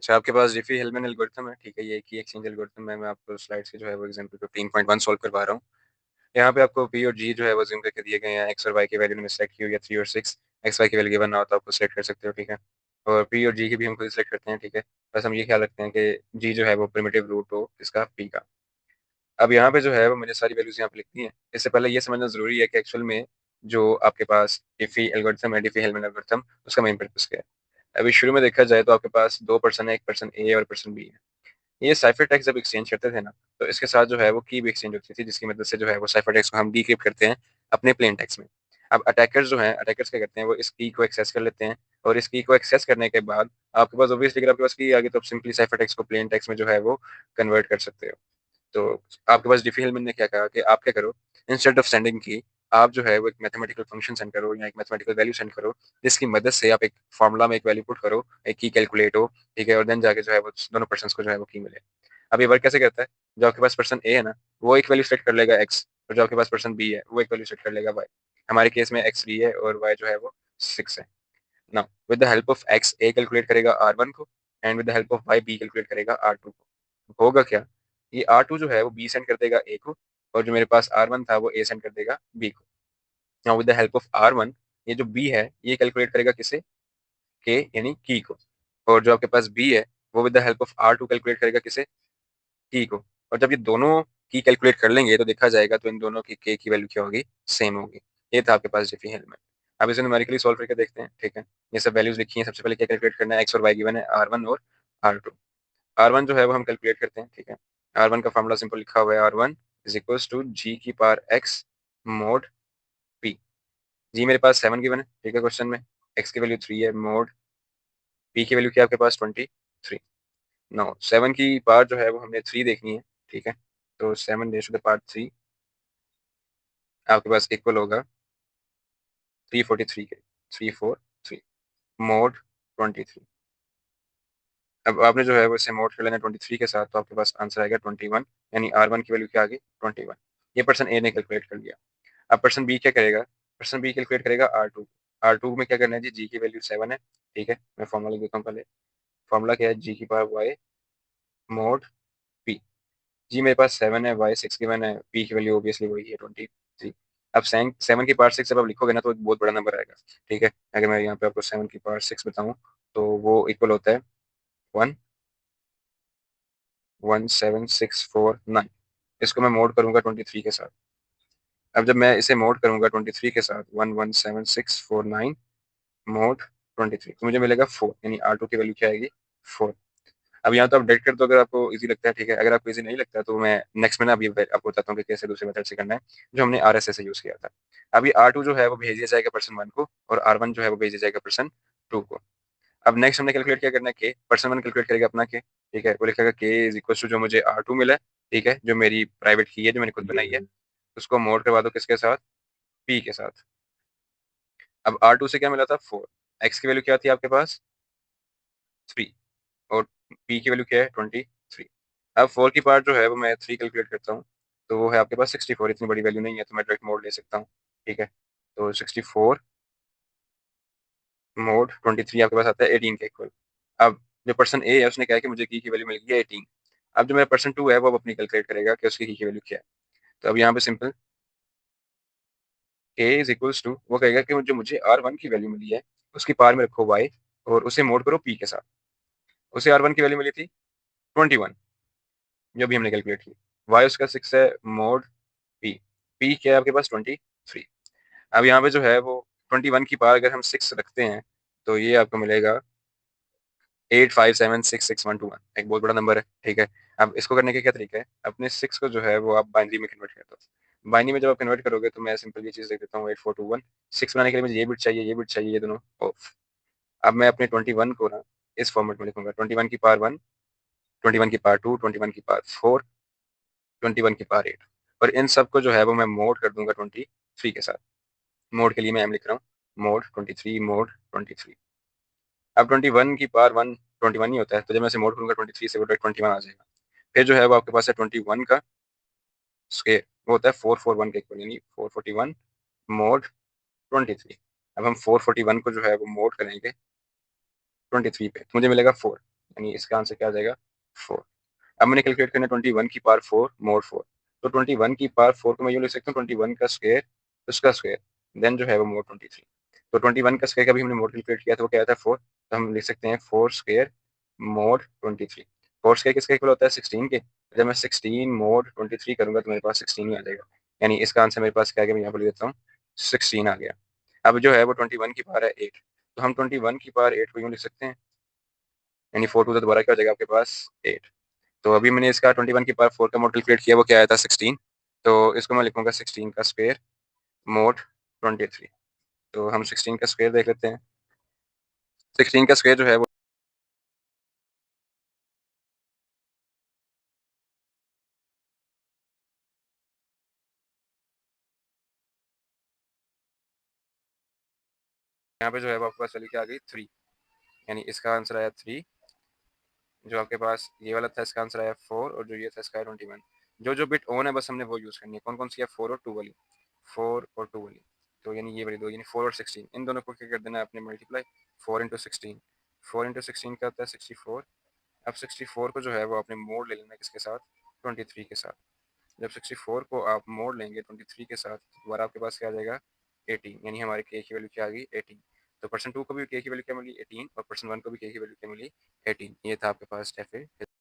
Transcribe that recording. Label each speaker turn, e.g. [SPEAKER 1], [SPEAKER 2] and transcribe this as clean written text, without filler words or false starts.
[SPEAKER 1] अच्छा, आपके पास डिफ़ी-हेलमैन एल्गोरिथम है, ठीक है, ये की एक्सचेंज एल्गोरिथम है। मैं आपको स्लाइड से जो है वो एग्ज़ाम्पल 15.1 सॉल्व करवा रहा हूँ। यहाँ पे आपको पी और जी जो है वो अज़्यूम करके दिए गए हैं, एक्स और वाई की वैल्यू में सेलेक्ट की हुई है 3 और 6, एक्स वाई की वैल्यू गिवन ना हो तो आप सेलेक्ट कर सकते हो, ठीक है। और पी और जी की भी हम खुद ही सेलेक्ट करते हैं, ठीक है। बस हम ये ख्याल रखते हैं कि जी जो है वो प्रिमिटिव रूट हो इसका पी का। अब यहाँ पे जो है वो मैंने सारी वैल्यूज़ यहाँ पे लिख दी हैं। इससे पहले ये समझना ज़रूरी है कि एक्चुअल में जो आपके पास डिफ़ी एल्गोरिथम है, डिफ़ी-हेलमैन एल्गोरिथम, उसका मेन पर्पस क्या है। अभी शुरू में देखा जाए तो आपके पास 2 पर्सन है, एक पर्सन ए और पर्सन बी है। ये साइफर टेक्स्ट जब एक्सचेंज करते थे ना, तो इसके साथ जो है वो की भी एक्सचेंज होती थी, जिसकी मदद से जो है वो साइफर टेक्स्ट को हम डिक्रिप्ट करते हैं अपने प्लेन टेक्स्ट में। अब अटैकर्स जो हैं, अटैकर्स क्या करते हैं, वो इस की को एक्सेस कर लेते हैं और इस की को एक्सेस करने के बाद आपके पास ऑब्वियसली अगर आपके पास की आ गई तो आप सिंपली साइफर टेक्स्ट को प्लेन टेक्स्ट में जो है वो कन्वर्ट कर सकते हो। तो आपके पास डिफ़ी-हेलमैन ने क्या कहा कि आप क्या करो, इंस्टेड ऑफ सेंडिंग की, आप जो है वो एक मैथमेटिकल फंक्शन सेंड करो या एक मैथमेटिकल वैल्यू सेंड करो, जिसकी मदद से आप एक फ़ॉर्मूला में एक वैल्यू पुट करो, एक की कैलकुलेट हो, ठीक है? और देन जाके जो है वो दोनों पर्सन्स को जो है वो की मिले। अब ये वर्क कैसे करता है? जो आपके पास पर्सन ए है ना, वो एक वैल्यू सेलेक्ट कर लेगा एक्स, और जो आपके पास पर्सन बी है, वो एक वैल्यू सेलेक्ट कर लेगा वाई। हमारे केस में एक्स 3 है और वाई जो है वो 6 है। Now with the help of X A calculate करेगा R1 को and with the help of Y B calculate करेगा R2 को। होगा क्या? ये R2 जो है वो बी सेंड कर देगा ए को और जो मेरे पास R1 था वो ए सेंड कर देगा बी को। Now with the help of R1 ये जो बी है ये कैलकुलेट करेगा किसे? के यानी की को। और जो आपके पास बी है वो with the help of R2 calculate करेगा किसे? की को। और जब ये दोनों की कैलकुलेट कर लेंगे तो देखा जाएगा तो इन दोनों की के की वैल्यू क्या होगी? सेम होगी। ये था आपके पास डिफी-हेलमैन। अब इसे न्यूमेरिकली सॉल्व करके देखते हैं, ठीक है। ये सब वैल्यूज लिखी हैं, सबसे पहले क्या कैलकुलेट करना है, एक्स और वाई गिवन है, R1 और R2। R1 जो है वो हम कैलकुलेट करते हैं, ठीक है। R1 का फॉर्मूला सिंपल लिखा हुआ है, R1 इज इक्वल्स टू जी की पावर एक्स मोड पी। जी मेरे पास 7 गिवन है, ठीक है, क्वेश्चन में। एक्स की वैल्यू 3 है, मोड पी की वैल्यू क्या है आपके पास 23। नाउ 7 की पावर जो है वो हमने 3 देखनी है, ठीक है। तो 7 रेज़ टू द पावर 3 आपके पास इक्वल होगा 343 के, 343 मोड 23। अब आपने जो है वो इसे मोड कर लेना 23 के साथ, तो आपके पास आंसर आएगा 21, यानी R1 की वैल्यू क्या आ गई 21। ये पर्सन ए ने कैलकुलेट कर लिया। अब पर्सन बी क्या करेगा? पर्सन बी कैलकुलेट करेगा R2। R2 में क्या करना है जी? जी की वैल्यू 7 है, ठीक है। मैं फॉर्मूला लिख देता हूँ पहले। फॉर्मूला क्या है? जी की पावर वाई मोड पी। जी मेरे पास 7 है, वाई 6 गिवन है, पी की वैल्यू ऑब्वियसली वही है 23। अब 7 की पावर 6 जब आप लिखोगे ना तो एक बहुत बड़ा नंबर आएगा, ठीक है। अगर मैं यहाँ पे आपको 7 की पावर 6 बताऊँ तो वो इक्वल होता है 117,649। इसको मैं मोड करूंगा 23 के साथ। अब जब मैं इसे मोड करूंगा 23 के साथ 117,649 मोड 23 तो मुझे मिलेगा 4, यानी R2 की वैल्यू क्या आएगी 4। अब यहाँ तो आप डेट कर दो अगर आपको इजी लगता है, ठीक है। अगर आपको इजी नहीं लगता तो मैं नेक्स्ट में ना अभी आपको बताता हूँ कि कैसे दूसरे मेथड से करना है जो हमने RSS से यूज किया था। अभी R2 जो है वो भेज दिया जाएगा पर्सन 1 को और R1 जो है वो भेज दिया जाएगा पर्सन 2 को। अब नेक्स्ट हमने कैलकुलेट क्या करना है के, पर्सन 1 कैलकुलेट करेगा अपना के, ठीक है। वो लिखेगा के इज इक्वल टू जो मुझे R2 मिला है, ठीक है, जो मेरी प्राइवेट की है जो मैंने खुद बनाई है, उसको मोड करवा दो किसके साथ? पी के साथ। अब R2 से क्या मिला था 4, एक्स की वैल्यू क्या थी आपके पास 3 और पी की वैल्यू क्या है 23। अब 4 की पार्ट जो है वो मैं 3 कैलकुलेट करता हूँ तो वो है आपके पास 64। इतनी बड़ी वैल्यू नहीं है तो मैं डायरेक्ट मोड ले सकता हूँ, ठीक है। तो 64 मोड 23 आपके पास आता है 18 के इक्वल। अब जो पर्सन ए है उसने कहा कि मुझे की वैल्यू मिल गई है 18। अब जो मेरा पर्सन 2 है वो अब अपनी कैलकुलेट करेगा कि उसकी की वैल्यू क्या है। तो अब यहाँ पे सिंपल के इज इक्वल्स टू वो कहेगा कि जो मुझे R1 की वैल्यू मिली है उसकी पावर में रखो y और उसे मोड करो p के साथ। उसे R1 की वैल्यू मिली थी 21 जो भी हमने कैलकुलेट की। y उसका 6 है मोड p। p क्या है आपके पास 23। अब यहाँ पे जो है वो 21 की पावर अगर हम 6 रखते हैं तो ये आपको मिलेगा 8576621। एक बहुत बड़ा नंबर है, ठीक है। अब इसको करने का क्या तरीका है? अपने 6 को जो है वो आप बाइनरी में कन्वर्ट कर दो। बाइनरी में जब आप कन्वर्ट करोगे तो मैं सिंपल ये चीज़ लिख देता हूँ 8421। 6 बनाने के लिए मुझे ये बिट चाहिए, ये बिट चाहिए, ये दोनों ऑफ। अब मैं अपने 21 को ना इस फॉर्मेट में लिखूंगा 21 की पावर 1, 21 की पावर 2, 21 की पावर 4, 21 की पावर 8 और इन सब को जो है वो मैं मोड कर दूंगा 23 के साथ। मोड के लिए मैं एम लिख रहा हूँ मोड 23 मोड 23। अब 21 की पावर 1 21 ही होता है तो जब मैं इसे मोड करूंगा 23 से वो 21 आ जाएगा। फिर जो है वो आपके पास है 21 का स्क्वायर, वो होता है 441 के इक्वल, यानी 441 मोड 23। अब हम 441 को जो है वो मोड करेंगे 23 पे तो मुझे मिलेगा 4, यानी इसका आंसर क्या आ जाएगा 4। अब मैंने कैलकुलेट करना है 21 की पावर 4 मोड 4। तो 21 की पावर 4 को मैं यूँ लिख सकता हूँ 21 का स्क्वायर उसका स्क्वायर देन जो है वो मोड 23। तो 21 का स्क्वायर का भी हमने मोड कैलकुलेट किया था वो क्या था 4। तो हम लिख सकते हैं 4 स्क्वायर मोड 23। 4 स्क्वायर किसका इक्वल होता है 16 के। जब मैं 16 मोड 23 करूंगा तो मेरे पास 16 ही आ जाएगा। यानी इसका आंसर मेरे पास क्या आ गया मैं यहाँ पर लिख देता हूँ 16 आ गया। अब जो है वो 21 की पावर है 8। तो हम 21 की पावर 8 को यूँ लिख सकते हैं यानी 4 टू द दोबारा क्या हो जाएगा आपके पास 8। तो अभी मैंने इसका 21 की पावर 4 का मोड कैलकुलेट किया वो क्या आया था 16। तो इसको मैं लिखूंगा 16 का स्क्वायर मोड 23। तो हम 16 का स्क्वायर देख लेते हैं। 16 का स्क्वायर जो है वो यहाँ पे जो है वो आपके पास चली के आ गई 3। यानी इसका आंसर आया 3। जो आपके पास ये वाला था इसका आंसर आया 4 और जो ये था इसका 21। जो जो बिट ऑन है बस हमने वो यूज़ करनी है। कौन कौन सी है 4 और 2 वाली। 4 और 2 वाली। तो यानी ये वाली दो यानी 4 और 16 इन दोनों को क्या कर देना है आपने मल्टीप्लाई 4 इंटू 16। 4 इंटू 16 का होता है 64। अब 64 को जो है वो आपने मोड़ ले लेना किसके साथ 23 के साथ। जब 64 को आप मोड़ लेंगे 23 के साथ तो दोबारा आपके पास क्या आ जाएगा 18। यानी हमारे के की वैल्यू क्या आ गई 18। तो परसेंट 2 को भी के की वैल्यू क्या मिली 18 और परसेंट 1 को भी के की वैल्यू क्या मिली 18। ये था आपके पास स्टेप